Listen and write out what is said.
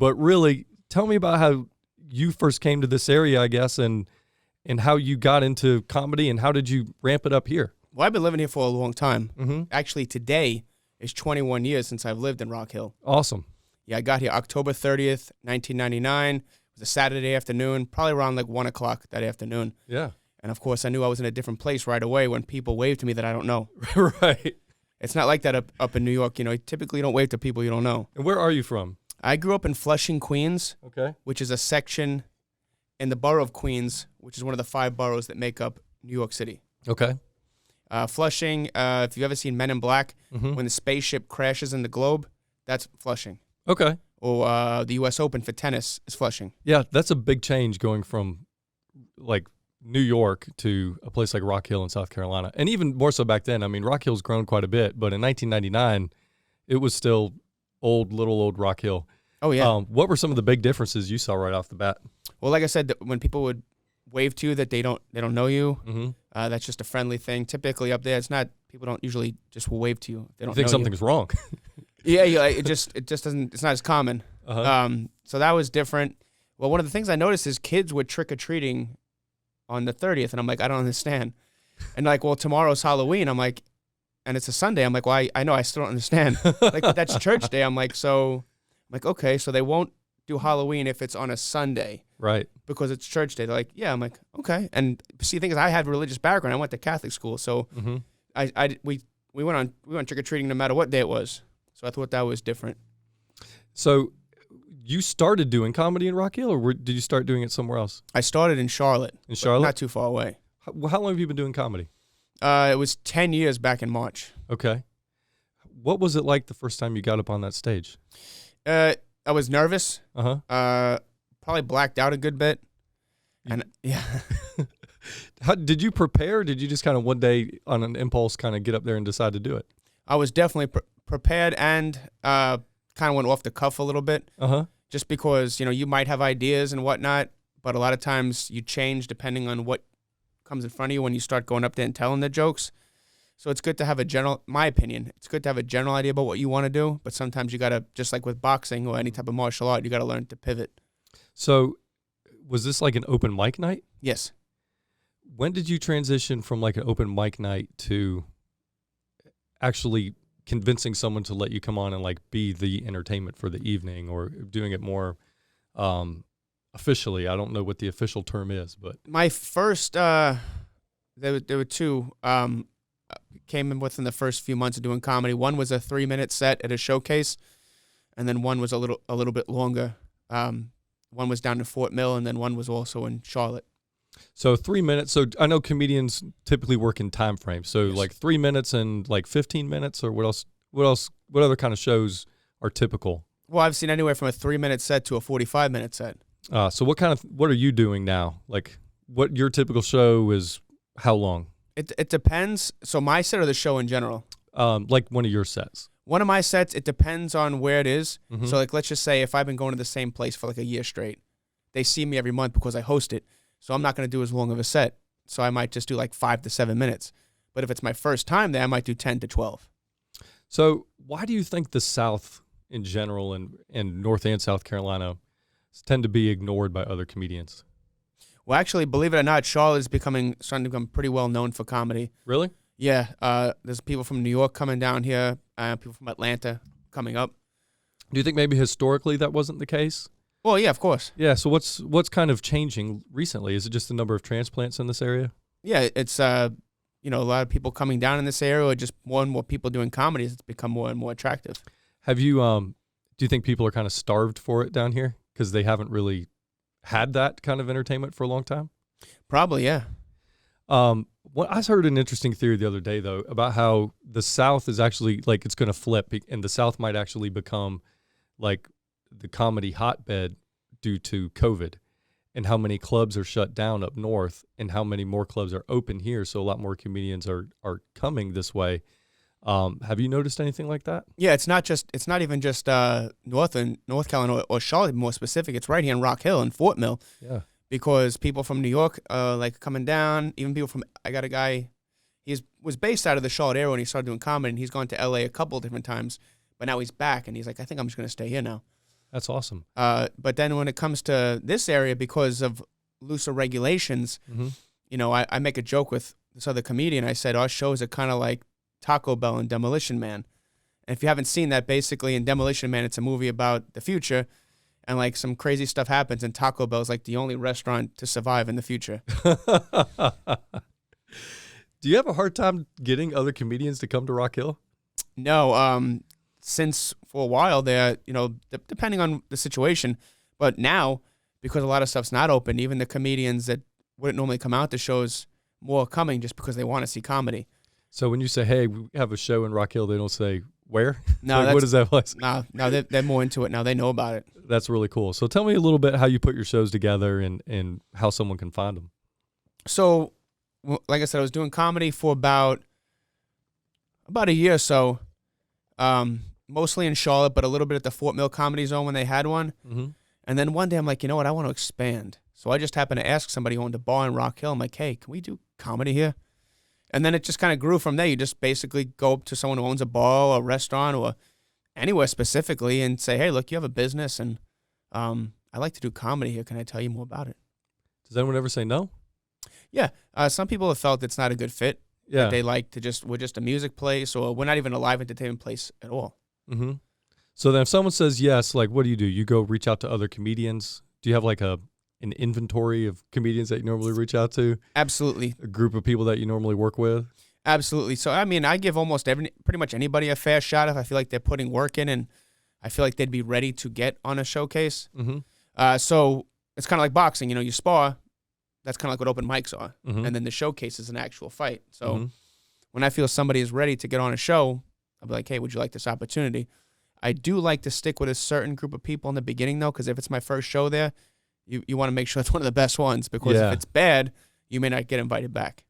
But really, tell me about how you first came to this area, I guess, and how you got into comedy, and how did you ramp it up here? Well, I've been living here for a long time. Mm-hmm. Actually, today is 21 years since I've lived in Rock Hill. Awesome. Yeah, I got here October 30th, 1999. It was a Saturday afternoon, probably around like 1 o'clock that afternoon. Yeah. And, of course, I knew I was in a different place right away when people waved to me that I don't know. Right. It's not like that up in New York. You typically don't wave to people you don't know. And where are you from? I grew up in Flushing, Queens, Okay. which is a section in the borough of Queens, which is one of the 5 boroughs that make up New York City. Okay. Flushing, if you've ever seen Men in Black, Mm-hmm. when the spaceship crashes in the globe, that's Flushing. Okay. Or the U.S. Open for tennis is Flushing. Yeah, that's a big change going from, like, New York to a place like Rock Hill in South Carolina. And even more so back then. I mean, Rock Hill's grown quite a bit, but in 1999, it was still little old Rock Hill. Oh, yeah. What were some of the big differences you saw right off the bat? Well, like I said, when people would wave to you that they don't know you, Mm-hmm. that's just a friendly thing. Typically up there, it's not, people don't usually just will wave to you. They don't I think know something's wrong. Yeah, it just doesn't, it's not as common. Uh-huh. So that was different. Well, one of the things I noticed is kids were trick-or-treating on the 30th, and I'm like, I don't understand. And like, well, tomorrow's Halloween. I'm like, and it's a Sunday. I'm like, well, I know, I still don't understand. Like, but that's church day. I'm like, okay, so they won't do Halloween if it's on a Sunday. Right. Because it's church day. They're like, yeah. I'm like, okay. And see, the thing is, I had religious background. I went to Catholic school, so Mm-hmm. we went trick-or-treating no matter what day it was. So I thought that was different. So you started doing comedy in Rock Hill, or did you start doing it somewhere else? I started in Charlotte. In Charlotte? Not too far away. How long have you been doing comedy? It was 10 years back in March. Okay. What was it like the first time you got up on that stage? I was nervous. Uh-huh. Probably blacked out a good bit. And yeah. How did you prepare? Or did you just kind of one day on an impulse kind of get up there and decide to do it? I was definitely prepared and kind of went off the cuff a little bit. Uh-huh. Just because, you might have ideas and whatnot, but a lot of times you change depending on what comes in front of you when you start going up there and telling the jokes. So it's good to have my opinion, it's good to have a general idea about what you want to do, but sometimes you got to, just like with boxing or any type of martial art, you got to learn to pivot. So was this like an open mic night? Yes. When did you transition from like an open mic night to actually convincing someone to let you come on and like be the entertainment for the evening, or doing it more officially? I don't know what the official term is, but My first, there were 2, came in within the first few months of doing comedy. One was a 3-minute set at a showcase, and then one was a little bit longer. One was down in Fort Mill, and then one was also in Charlotte. so 3 minutes. So I know comedians typically work in time frames. So Yes. like 3 minutes and like 15 minutes, or what else? What other kind of shows are typical? Well, I've seen anywhere from a 3-minute set to a 45-minute set. So what are you doing now? Like what your typical show is, how long? It depends. So my set or the show in general? Like one of your sets. One of my sets, it depends on where it is. Mhm. So like, let's just say if I've been going to the same place for like a year straight, they see me every month because I host it. So I'm not going to do as long of a set. So I might just do like 5 to 7 minutes. But if it's my first time there, I might do 10 to 12. So why do you think the South in general and North and South Carolina tend to be ignored by other comedians? Well, actually, believe it or not, Charlotte is starting to become pretty well known for comedy. Really? Yeah, there's people from New York coming down here, people from Atlanta coming up. Do you think maybe historically that wasn't the case? Well, yeah, of course. Yeah. So what's kind of changing recently? Is it just the number of transplants in this area? Yeah, it's a lot of people coming down in this area, or just more and more people doing comedies. It's become more and more attractive. Have you? Do you think people are kind of starved for it down here because they haven't really had that kind of entertainment for a long time? Probably, yeah. I heard an interesting theory the other day, though, about how the South is actually, like, it's going to flip, and the South might actually become, like, the comedy hotbed due to COVID, and how many clubs are shut down up north, and how many more clubs are open here, so a lot more comedians are coming this way. Have you noticed anything like that? Yeah, it's not even just North Carolina or Charlotte, more specific. It's right here in Rock Hill and Fort Mill. Yeah. Because people from New York, like coming down, even people from, I got a guy, was based out of the Charlotte area when he started doing comedy, and he's gone to LA a couple of different times, but now he's back, and he's like, I think I'm just going to stay here now. That's awesome. But then when it comes to this area, because of looser regulations, Mm-hmm. you know, I make a joke with this other comedian. I said, our shows are kind of like Taco Bell and Demolition Man. And if you haven't seen that, basically in Demolition Man, it's a movie about the future and like some crazy stuff happens. And Taco Bell is like the only restaurant to survive in the future. Do you have a hard time getting other comedians to come to Rock Hill? No, since for a while there, you know, depending on the situation, but now because a lot of stuff's not open, even the comedians that wouldn't normally come out to shows more are coming just because they want to see comedy. So when you say, hey, we have a show in Rock Hill, they don't say, where? No, Like, what is that place? No, they're more into it now. They know about it. That's really cool. So tell me a little bit how you put your shows together and how someone can find them. So, like I said, I was doing comedy for about a year or so, mostly in Charlotte, but a little bit at the Fort Mill Comedy Zone when they had one. Mm-hmm. And then one day I'm like, you know what? I want to expand. So I just happened to ask somebody who owned a bar in Rock Hill. I'm like, hey, can we do comedy here? And then it just kind of grew from there. You just basically go up to someone who owns a bar or a restaurant or anywhere specifically and say, hey, look, you have a business and I like to do comedy here. Can I tell you more about it? Does anyone ever say no? Yeah. Some people have felt it's not a good fit. Yeah. That they like to we're just a music place or we're not even a live entertainment place at all. Mm-hmm. So then if someone says yes, like, what do? You go reach out to other comedians? Do you have like an inventory of comedians that you normally reach out to? Absolutely. A group of people that you normally work with? Absolutely. So, I mean, I give almost pretty much anybody a fair shot if I feel like they're putting work in and I feel like they'd be ready to get on a showcase. Mm-hmm. So it's kind of like boxing. You know, you spar. That's kind of like what open mics are. Mm-hmm. And then the showcase is an actual fight. So Mm-hmm. when I feel somebody is ready to get on a show, I'll be like, hey, would you like this opportunity? I do like to stick with a certain group of people in the beginning, though, because if it's my first show there, you want to make sure it's one of the best ones because if it's bad, you may not get invited back.